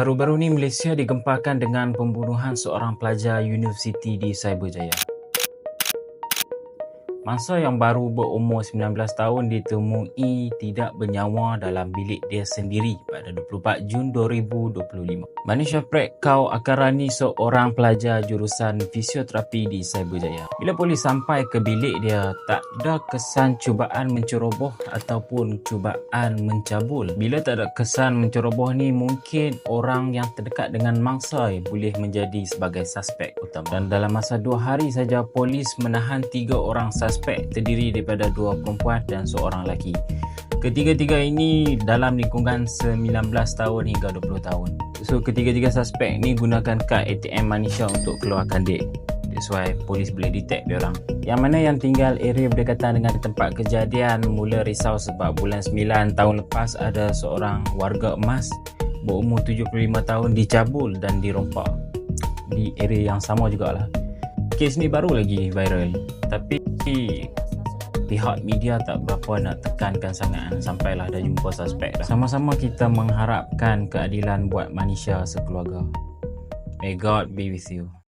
Baru-baru ni Malaysia digemparkan dengan pembunuhan seorang pelajar universiti di Cyberjaya. Mangsa yang baru berumur 19 tahun ditemui tidak bernyawa dalam bilik dia sendiri pada 24 Jun 2025. Mana Syafrek kau Akarani seorang pelajar jurusan fisioterapi di Cyberjaya. Bila polis sampai ke bilik dia, tak ada kesan cubaan menceroboh ataupun cubaan mencabul. Bila tak ada kesan menceroboh ni, mungkin orang yang terdekat dengan mangsa boleh menjadi sebagai suspek utama. Dan dalam masa 2 hari saja, polis menahan 3 orang suspek terdiri daripada 2 perempuan dan seorang lelaki. Ketiga-tiga ini dalam lingkungan 19 tahun hingga 20 tahun. So ketiga-tiga suspek ni gunakan kad ATM Manisha untuk keluarkan dek. That's why polis boleh detect dia orang. Yang mana yang tinggal area berdekatan dengan tempat kejadian mula risau sebab bulan 9 tahun lepas ada seorang warga emas berumur 75 tahun dicabul dan dirompak di area yang sama jugalah. Kes ni baru lagi viral, tapi pihak media tak berapa nak tekankan sangat sampailah dah jumpa suspek dah. Sama-sama kita mengharapkan keadilan buat Manisha sekeluarga. May God be with you.